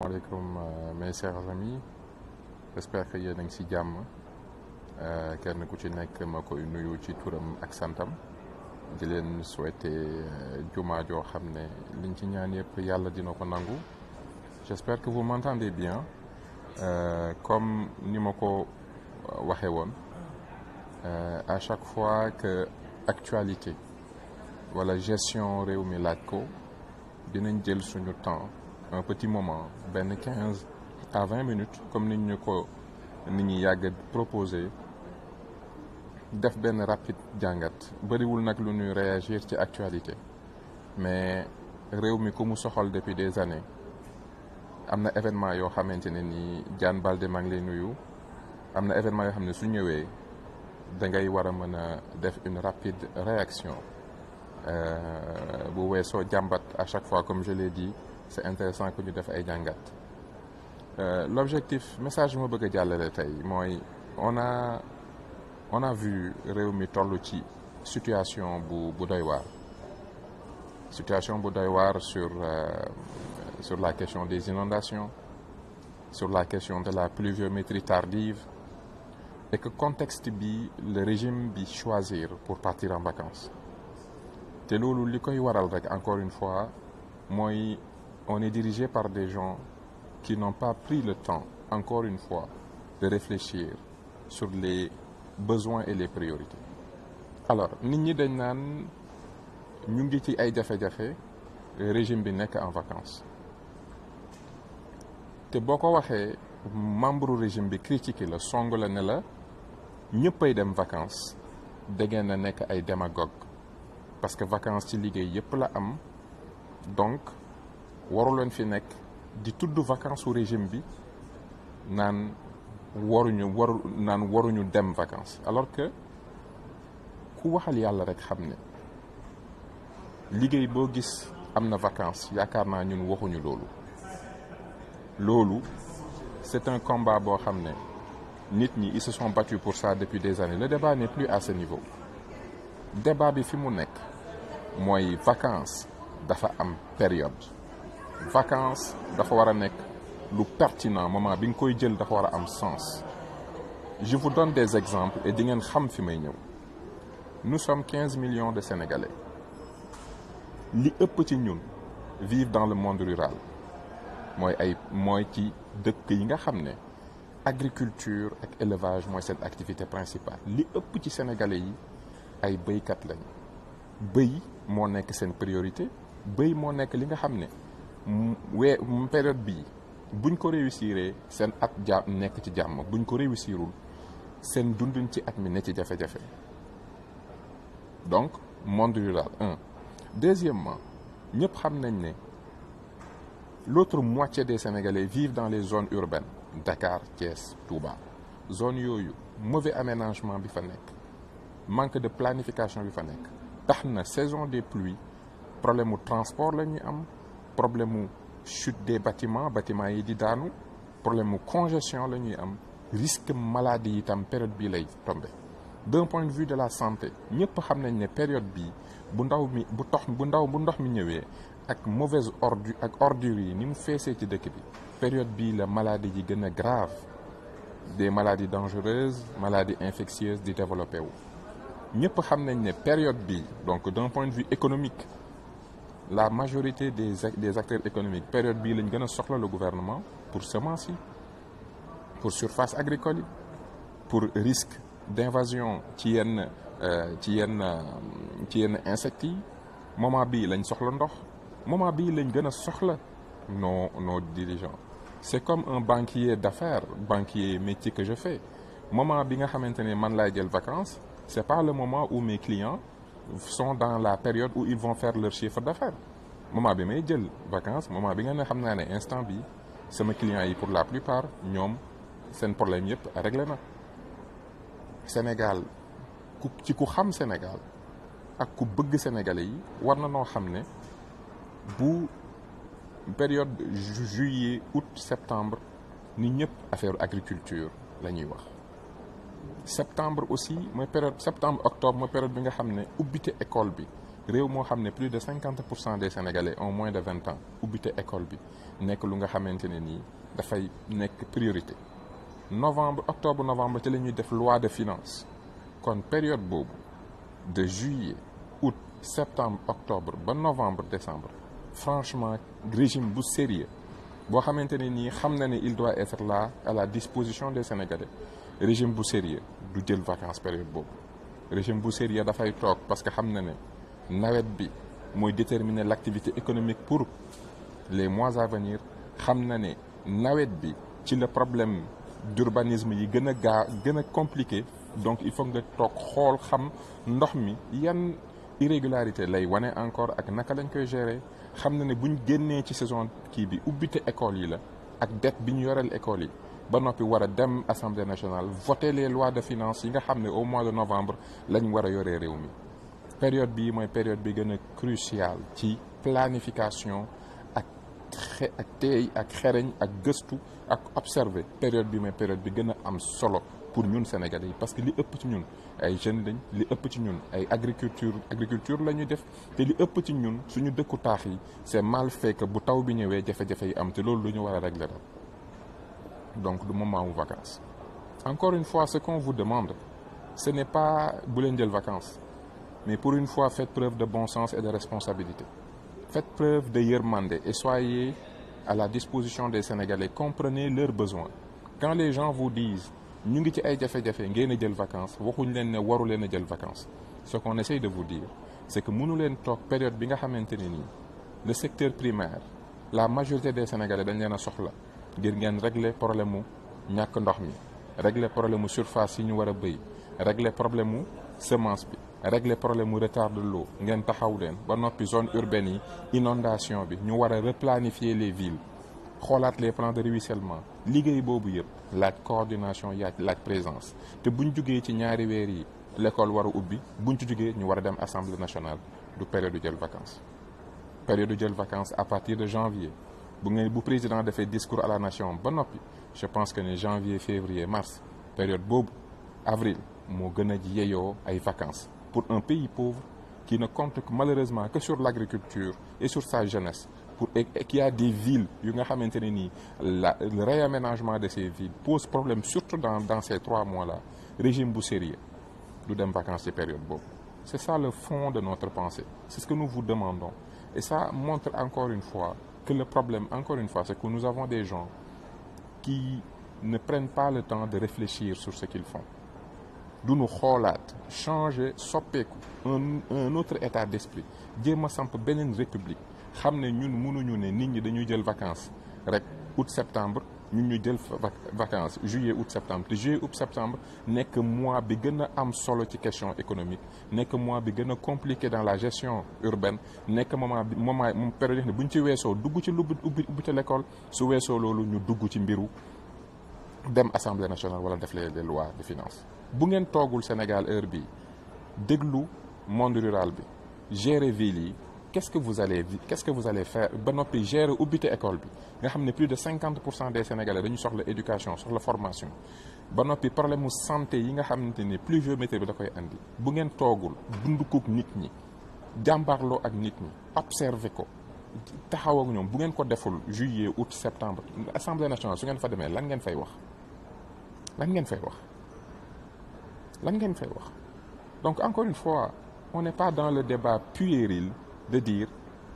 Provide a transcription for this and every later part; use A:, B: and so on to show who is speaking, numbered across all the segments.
A: Maaleykum mes chers amis, j'espère que yéen a ngi ci jàmm kenn ku ci nekk ma koy nuyu ci turam ak santam di leen souhaiter juma joo xam ne liñ ci ñaan yëpp yàlla dina ko nangu. J'espère que vous m'entendez bien comme ni ma ko waxee woon à chaque fois que actualité wala gestion réew mi laaj ko dinañ jël suñu temps un petit moment benn 15 à 20 minutes comme nit ñi yàgg proposé def benn rapide jàngat bëriwul nag lu ñuy réagir ci actualité mais réew mi ku mu soxal depuis des années am na événement yoo xamante ne ni Diane Baldé maa ngi lay nuyu am na événement yoo xam ne su ñëwee da ngay war a mën a def une rapide réaction bu weesoo jàmbat à chaque fois comme je l'ai dit c'est intéressant que ñu def ay jàngat l'objectif message bi ma bëgg a jàllale tey mooy on a vu réew mi toll ci situation bu doy waar sur la question des inondations sur la question de la pluviométrie tardive et que contexte bi le régime bi choisir pour partir en vacances te loolu li koy waral rek encore une fois mooy on est dirigé par des gens qui n'ont pas pris le temps, encore une fois, de réfléchir sur les besoins et les priorités. Alors, nit ñi dañ naan ñu ngi ci ay jafe-jafe régime bi nekk en vacances te boo ko waxee membre régime bi critiqué la song la ne la ñëppay dem vacances dangeen na nekk ay démagogue parce que vacances ci liggéey yëpp la am donc waruleen fi nekk di tudd vacances su régime bi naan waruñu dem vacances alors que ku waxal yàlla rek xam ne liggéey boo gis am na vacances yaakaar naa ñun waxuñu loolu c'est un combat boo xam ne nit ñi ils se sont battus pour ça depuis des années. Le débat n'est plus à ce niveau. Débat bi fi mu nekk mooy vacances dafa am période. Vacances dafa war a nekk lu pertinent moment bi nga koy jël dafa war a am sens. Je vous donne des exemples et di ngeen xam fi may ñëw. Nous sommes 15 millions de Sénégalais. Li ëpp ci ñun vivent dans le monde rural mooy ci dëkk yi nga xam ne agriculture ak élevage mooy seen activité principale. Li ëpp ci Sénégalais yi ay béykat lañ béy moo nekk seen priorité béy moo nekk li nga xam ne période bii buñ ko réussiree seen at nekk ci jàmm buñ ko réussirul seen dunduñ ci at mi ne ci jafe-jafe donc monde rural deuxièmement ñëpp xam nañ ne l'autre moitié des Sénégalais vivent dans les zones urbaines Dakar Thiès Touba zone yooyu mauvais aménagement bi fa nekk manque de planification bi fa nekk tax na saison des pluies problème mu transport la ñuy am problème mu chute des bâtiments yi di daanu problème mu congestion la ñuy am risque maladie yi tam période bii lay tombé d'un point de vue de la santé ñëpp xam nañ ne période bii bu ndox mi ñëwee ak mauvaise ordures yi ni mu feesee ci dëkk bi période bii la maladie yi gën a grave des maladies dangereuses maladies infectieuses di développé wu ñëpp xam nañ ne période bii donc d'un point de vue économique la majorité des acteurs économiques période bii lañ gën a soxla le gouvernement pour semences yi pour surface agricole yi pour risque d'invasion ci yenn insectes yi moment bii lañ soxla ndox moment bii lañ gën a soxla nos dirigeants. C'est comme un banquier d'affaires métier que je fais moment bi nga xamante ne man laay jël vacances c'est pas le moment où mes clients sont dans la période où ils vont faire leur chiffre d'affaires moment bi may jël vacances moment bi nga ne xam naa ne instant bi sama clients yi pour la plupart ñoom seen problème yëpp réglé na. Sénégal ku xam Sénégal ak ku bëgg Sénégalais yi war na noo xam ne bu période juillet août septembre ni ñëpp affaire agriculture la ñuy wax. Septembre aussi mooy période septembre octobre mooy période bi nga xam ne ubbite école bi réew moo xam ne plus de 50% des Sénégalais ont moins de 20 ans ubbite école bi nekk lu nga xamante ne nii dafay nekk priorité. novembre octobre novembre ci la ñuy def loi de finances kon période boobu de juillet août septembre octobre ba novembre décembre franchement régime bu sérieux boo xamante ne nii xam na ne il doit être là à la disposition des Sénégalais régime bu sérieux du jël vacances période boobu. régime bu sérieux dafay toog parce que xam na ne nawet bi mooy déterminer l'activité économique pour les mois à venir. xam na ne nawet bi ci le problème d'urbanisme yi gën a compliqué donc il faut nga toog xool xam ndox mi yan irrégularité lay wane encore ak naka lañ koy gérer. xam na ne buñ génnee ci saison kii bi ubbite école yi la ak dette bi ñu yoreel école yi ba noppi war a dem assemblée nationale voter les lois de finances yi nga xam ne au mois de novembre lañ war a yoree réew mi. période bii mooy période bi gën a cruciale ci planification ak teey ak xereñ ak gëstu ak observer. période bi mooy période bi gën a am solo pour ñun Sénégalais yi parce que li ëpp ci ñun ay jeunes lañ li ëpp ci ñun ay agriculture la ñuy def te li ëpp ci ñun suñu dëkku taax yi c'est mal fait que bu taw bi ñëwee jafe-jafe yi am te loolu lu ñu war a régler la donc du moment wu vacances. encore une fois ce qu'on vous demande ce n'est pas bu leen jël vacances mais pour une fois faites preuve de bon sens et de responsabilité. faites preuve de yërmande et soyez à la disposition des Sénégalais. Comprenez leurs besoins. Quand les gens vous disent ñu ngi ci ay jafe-jafe ngeen a jël vacances waxuñ leen ne waru leen a jël vacances. Ce qu'on essaye de vous dire c'est que mënu leen toog période bi nga xamante ne nii le secteur primaire la majorité des Sénégalais dañ leen a soxla ngir ngeen régler problème mu ñàkk ndox mi régler problème mu surface yi ñu war a béy régler problème mu semence bi régler problème mu retard de l'eau ngeen taxaw leen ba noppi zone urbaine yi inondation bi ñu war a replanifier les villes xoolaat les plans de ruissellement liggéey boobu yëpp laaj coordination laaj présence te buñ jugee ci ñaari weer yi l'école war a ubbi buñ ci jugee ñu war a dem assemblée nationale du période du jël vacances. période du jël vacances à partir de janvier bu président defee discours à la nation ba noppi je pense que ne janvier février mars période boobu avril moo gën a yeyoo ay vacances pour un pays pauvre qui ne compte malheureusement que sur l'agriculture et sur sa jeunesse et qu'il y a des villes yu nga xamante ne nii le réaménagement de ces villes pose problème surtout dans ces 3 mois-là. Régime bu sérieux du dem vacances ci période boobu. C'est ça le fond de notre pensée. C'est ce que nous vous demandons. Et ça montre encore une fois que le problème, encore une fois, c'est que nous avons des gens qui ne prennent pas le temps de réfléchir sur ce qu'ils font. du nu xoolaat changer soppeeku un autre état d'esprit jéem a samp beneen république xam ne ñun mënuñu ne nit ñi dañuy jël vacances rek août septembre ñun ñu jël vacances juillet août septembre te juillet août septembre nekk mois bi gën a am solo ci question économique nekk mois bi gën a compliqué dans la gestion urbaine nekk moment période ne bu ñu ci weesoo dugg ci ubbi ci l'école su weesoo loolu ñu dugg ci mbiru dem assemblée nationale wala def les lois de finances. bu ngeen toogul Sénégal heure bi déglu monde rural bi gérer ville yi qu'est-ce que vous allez faire ba noppi gérer ubbite école bi nga xam ne plus de 50% des Sénégalais dañu soxla éducation soxla formation ba noppi problème mu santé yi nga xamante ni pluviométrie bi da koy andi bu ngeen toogul dund koog nit ñi jàmbaarloo ak nit ñi observer ko taxaw ak ñoom bu ngeen ko deful juillet août septembre assemblée nationale su ngeen fa demee lan ngeen fay wax donc encore une fois on n'est pas dans le débat puéril de dire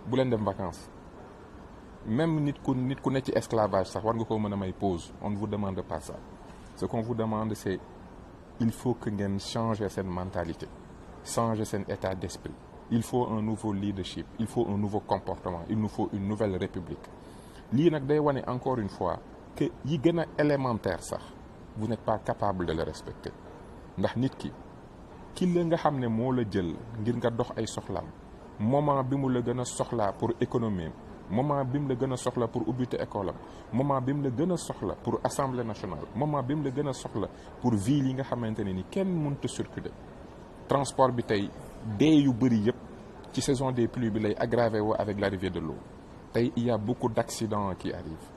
A: bu leen dem vacances même nit ku ne ci esclavage sax war nga koo mën a may pause on ne vous demande pas ça ce qu'on vous demande c'est il faut que ngeen changer seen mentalité changer seen état d'esprit il faut un nouveau leadership il faut un nouveau comportement il nous faut une nouvelle république lii nag day wane encore une fois que yi gën a élémentaire sax vous n'êtes pas capable de le respecter ndax nit ki la nga xam ne moo la jël ngir nga dox ay soxlaam moment bi mu la gën a soxlaa pour économie moment bi mu la gën a soxla pour ubbite école am moment bi mu la gën a soxla pour assemblée nationale moment bi mu la gën a soxla pour ville yi nga xamante ne ni kenn mënut a circuler transport bi tey dee yu bëri yëpp ci saison des pluies bi lay aggravé woo avec l'arrivée de l'eau tey il y a beaucoup d'accidents qui arrivent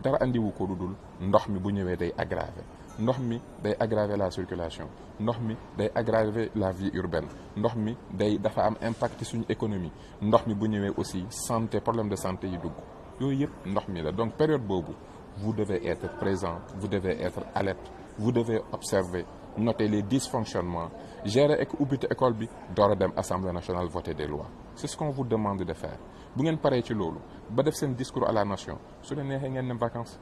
A: dara andiwu ko lu dul ndox mi bu ñëwee day aggravé ndox mi day aggraver la circulation ndox mi day aggraver la vie urbaine ndox mi dafa am impact suñu économie ndox mi bu ñëwee aussi santé problème de santé yi dugg yooyu yëpp ndox mi la. Donc période boobu vous devez être présent, vous devez être alerte, vous devez observer, noter les dysfonctionnements, gérer ak ubbite école bi door a dem Assemblée nationale voter des lois. C'est ce qu'on vous demande de faire. bu ngeen paree ci loolu ba def seen discours à la nation su leen neexee ngeen dem vacances.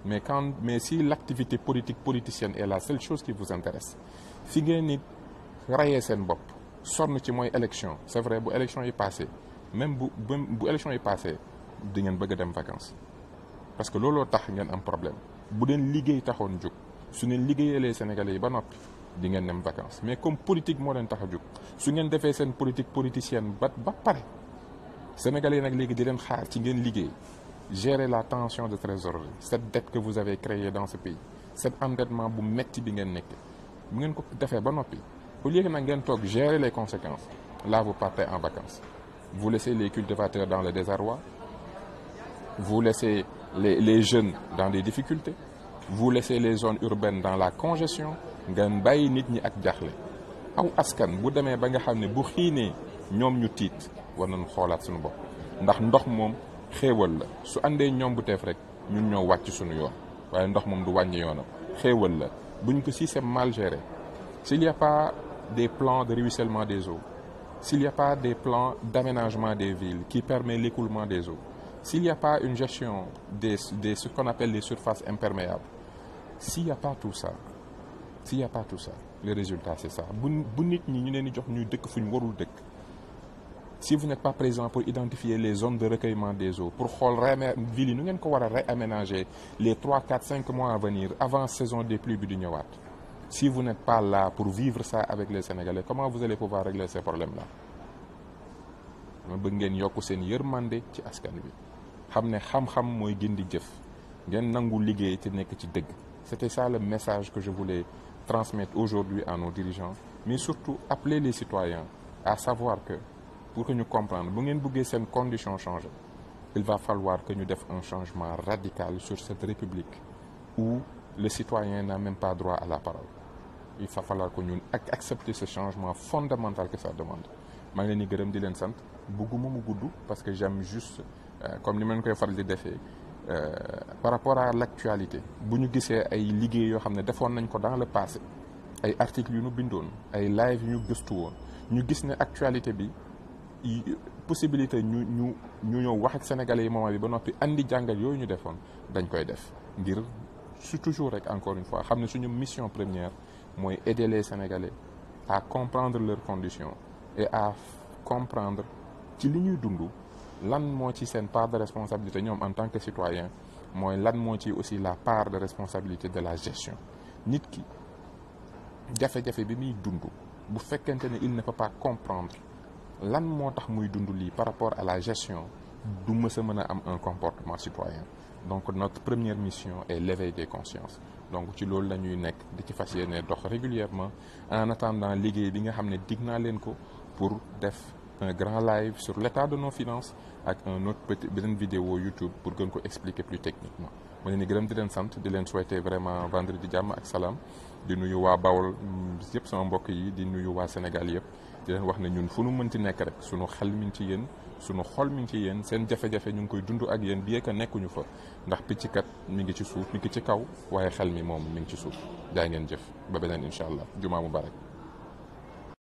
A: Mais si l'activité politique politicienne est la seule chose qui vous intéresse, fi ngeen ni rayee seen bopp sonn ci mooy élection, c'est vrai bu élection yi passé même bu élection yi passé di ngeen bëgg a dem vacances parce que looloo tax ngeen am problème. bu leen liggéey taxoon jóg su ngeen liggéeyee les Sénégalais yi ba noppi di ngeen dem vacances, mais comme politique moo leen tax a jóg su ngeen defee seen politique politicienne ba pare Sénégalais yi nag léegi di leen xaar ci ngeen liggéey. Gérer la tension de trésorerie, cette dette que vous avez créée dans ce pays, cet endettement bu metti bi ngeen nekk bu ngeen ko defee ba noppi au lieu que nag ngeen toog gérer les conséquences, là vous partez en vacances. Vous laissez les cultivateurs dans le désarroi, vous laissez les jeunes dans des difficultés, vous laissez les zones urbaines dans la congestion, ngeen bàyyi nit ñi ak jaaxle. Aw askan bu demee ba nga xam ne bu xiinee ñoom ñu tiit war nañu xoolaat suñu bopp ndax ndox moom xéewal la su àndee ñoom bu teef rek ñun ñoo wàcc suñu yoon waaye ndox moom du wàññi yoonam xéewal la buñ ko si c'est mal géré. S'il n'y a pas des plans de ruissellement des eaux, s'il n'y a pas des plans d'aménagement des villes qui permet l'écoulement des eaux, s'il n'y a pas une gestion des ce qu'on appelle les surfaces imperméables, s'il n'y a pas tout ça le résultat c'est ça bu nit ñi ñu leen di jox ñuy dëkk fu ñu warul dëkk. Si vous n'êtes pas présent pour identifier les zones de recueillement des eaux, pour xool ville yi nu ngeen ko war a réaménager les 3, 4, 5 mois à venir avant saison des pluies bi di ñëwaat, si vous n'êtes pas là pour vivre ça avec les Sénégalais, comment vous allez pouvoir régler ces problèmes-là? ma bëgg ngeen yokk seen yërmande ci askan bi xam ne xam-xam mooy gindi jëf ngeen nangu liggéey te nekk ci dëgg. C'était ça le message que je voulais transmettre aujourd'hui à nos dirigeants, mais surtout appeler les citoyens à savoir que pour que ñu comprendre bu ngeen bëggee seen condition changer, il va falloir que ñu def un changement radical sur cette république où le citoyen n'a même pas droit à la parole. Il va falloir que ñu accepter ce changement fondamental que ça demande. maa ngi leen di gërëm di leen sant bëgguma mu gudd parce que j'aime juste comme ni ma leen koy faral di defee par rapport à l'actualité bu ñu gisee ay liggéey yoo xam ne defoon nañ ko dans le passé, ay articles yu ñu bindoon, ay live yu ñu gëstu woon, ñu gis ne actualité bi possibilité ñu ñëw wax ak sénégalais yi moment bi ba noppi andi jàngat yooyu ñu defoon dañ koy def ngir su toujours rek encore une fois xam ne suñu mission première mooy aider les sénégalais à comprendre leurs conditions et à comprendre ci li ñuy dund lan moo ci seen part de responsabilité ñoom en tant que citoyen, mooy lan moo ci aussi la part de responsabilité de la gestion. Nit ki jafe-jafe bi muy dund bu fekkente ne il ne peut pas comprendre lan moo tax muy dund lii par rapport à la gestion, du mës a mën a am un comportement citoyen. Donc notre première mission est l'éveil des consciences. Donc ci loolu la ñuy nekk di ci fas yéene dox régulièrement en attendant liggéey bi nga xam ne dig naa leen ko pour def un grand live sur l'état de nos finances ak un autre beneen vidéo YouTube pour gën ko expliquer plus techniquement. ma leen di gërëm di leen sant di leen souhaiter vraiment vendredi jàmm ak salaam di nuyu waa Bawol yëpp sama mbokk yi di nuyu waa Sénégal yëpp di leen wax ne ñun fu nu mënti nekk rek sunu xel mi ngi ci yéen sunu xol mi ngi ci yéen seen jafe-jafe ñu ngi koy dund ak yéen bien que nekkuñu fa ndax picc kat mi ngi ci suuf mi ngi ci kaw waaye xel mi moom mi ngi ci suuf jaay ngeen jëf ba beneen incha allah jumaa mubarak